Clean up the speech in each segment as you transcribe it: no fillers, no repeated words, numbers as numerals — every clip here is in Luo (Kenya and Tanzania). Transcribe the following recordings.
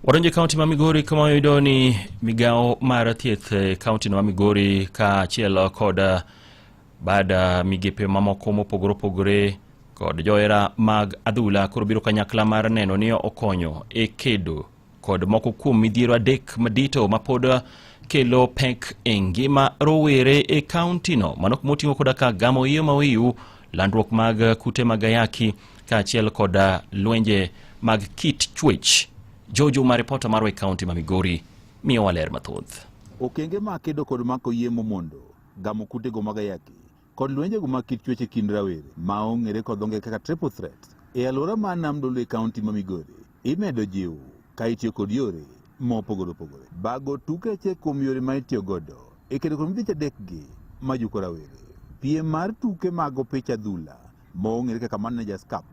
Waronje kaunti ma Migori kama yudo ni migao mar thieth kaunti no Migori ka chielo kod bada migepe mamoko mopogore kod joera mag adhula koro biro kanyakla mar neno ni okonyo e kedo kod moko kuom midhiero adek madito mapod kelo pek e ngima rowere e kaunti no. Mano moting'o koda ka gamo iyo mawiu, landruok mag kute mag ayaki ka chiel kod lwenje mag kit chwech. Jojo ma reporter marwa e kaunti ma Migori miyo waler mathoth. Okenge ma kedo kod mako yemo mondo gamo kute go mag ayaki kod lwenje go mag kit chwech e kind rawere ma ong'ere kod onge kaka triple threat e alwora ma Nam Dolwe kaunti ma Migori imedo jiw ka itiyo kod yore mopogore opogore. Bago tuke che kuom yore ma itiyo godo e kedo kod midhiech adek gi ma juko rawere. Piem mar tuke mag opich adhula ma ong'ere kaka Managers Cup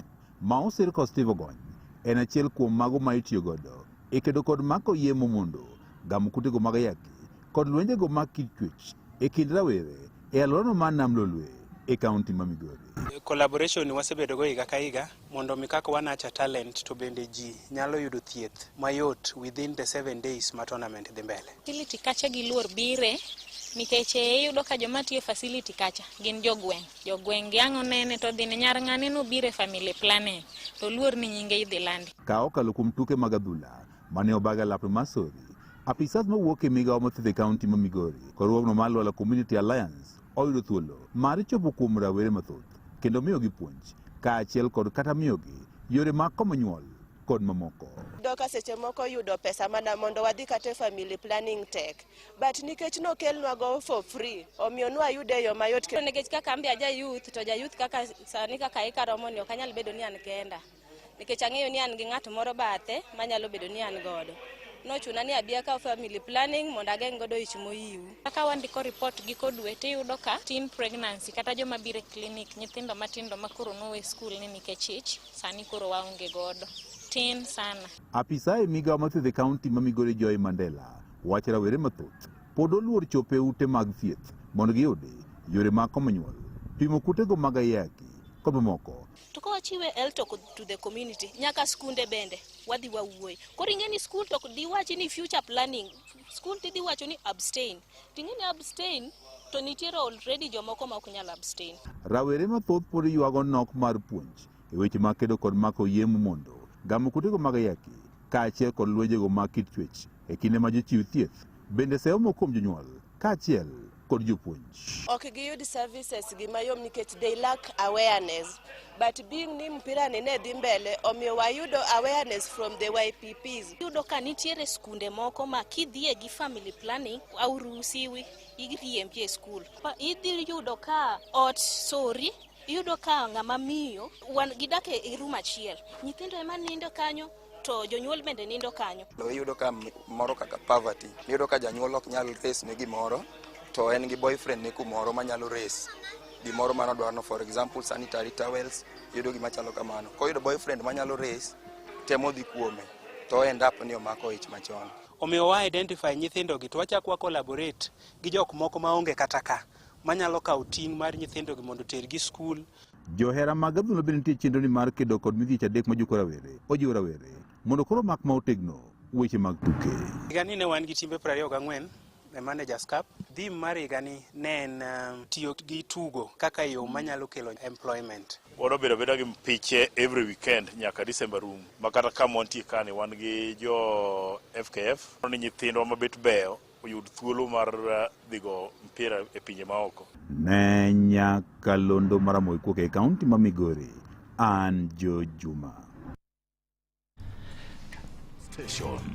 ma osir kod Steve Ogony en achiel kuom mago ma itiyo godo e kedo kod mako yemo mondo gamo kute go mag ayaki kod lwenje go mag kit chwech e kind rawere e alwora ma Nam Dolwe e kaunti ma Migori. Collaboration wasebedo go higa ka higa mondo mi kaka wanacha talent to bende ji nyalo yudo thieth mayot within the 7 days ma tournament dhi mbele. Facility kacha gi luor bire nikech iyudo ka joma tiyo facility kacha gin jogweng giango nene to dhin nyar ng'ane no bire family planning to luor ni nyinge idhi landi. Ka okalo kuom tuke mag adhula mane obaga lap masori, apisas mawuok e migao mathiedho e kaunti ma Migori kod ruogno mar Lwala Community Alliance oyudo thuolo mar chopo kuom rawere mathoth kendo miyo gi puonj ka achiel kod kata miyo gi yore mag komo nyuol kod mamoko. Doka seche moko yudo pesa mana mondo wadhi kata family planning tek, but nikech no kelnwa go for free omiyo nwa yude yo mayot kendo nikech kaka ambi aja youth to ja youth kaka sani kaka ikaromo ni okanyal bedo ni an kenda nikech ang'eyo ni an gi ng'at moro bathe manyalo bedo ni an godo. No chuna ni abia ka family planning mondo ageng' godo ich moyiu. Kaka wandiko report giko dwe tiyudo ka teen pregnancy kata joma bire clinic nyithindo matindo makoro nowe school ni nikech ich sani koro waonge godo tin sana. Apisa e migao mathiedho e kaunti ma Migori Joy Mandela wacho rawere mathoth pod oluor chope ute mag thieth mondo giyude yore mag komo nyuol, pimo kute go mag ayaki kod mamoko. To ko wachiwe talk to the community nyaka skunde bende wadhi wawuoy. Koro ing'eni school to di wachi ni future planning, school ti di wacho ni abstain, ting'eni abstain to nitiere already jomoko ma ok nyal abstain. Rawere mathoth pod yuago nok mar puonj e weche mag kedo kod mako yemo mondo gamo kute go mag ayaki ka achiel kod lwenje go mag kit chwech e kinde ma jochiw thieth bende seomo kuom jonyuol ka achiel kod jopuonj. Ok giyud services gi mayom nikech they lack awareness, but being ni mpira ni ne dhi mbele omiyo wayudo awareness from the YPPs. Yudo ka nitiere skunde moko ma kidhie gi family planning aurusiwi igriempi e school. Idhi yudo ka ot sori, yudo ka ng'ama miyo wan gidake e room achiel, nyithindo ema nindo kanyo to jonyuol bende nindo kanyo. Yudo ka moro kaka poverty, yudo ka janyuol ok nyal race ne gimoro to en gi boyfriend ne kumoro manyalo race gimoro mano dwarno, for example sanitary towels, yudo gima chalo kamano. Ko yudo boyfriend manyalo race temo dhi kuome to end up ni omako ich machon. Omiyo wa identify nyithindo gi to wachakwa collaborate gi jok moko maonge kata ka manyalo kawo ting' mar nyithindo gi mondo tergi school. Johera mag adhula bende nitie chenro ni mar kedo kod midhiech adek ma juko rawere ojiwo rawere mondo koro mak ma otegno weche mag tuke. Higani ne wan gi timbe 24 e Managers Cup. Theme mar higani ne en tiyo gi tugo kaka yo manyalo kelo employment. Wano bedo gi piche every weekend nyaka December room. Makata kama wantie kani wan gi jo FKF. Ni nyithindo mabet beyo oyud thuolo mar dhigo mpira e pinje maoko. Ne Nyakalondo Maramogi kuok e kaunti ma Migori, an Jo Juma. Station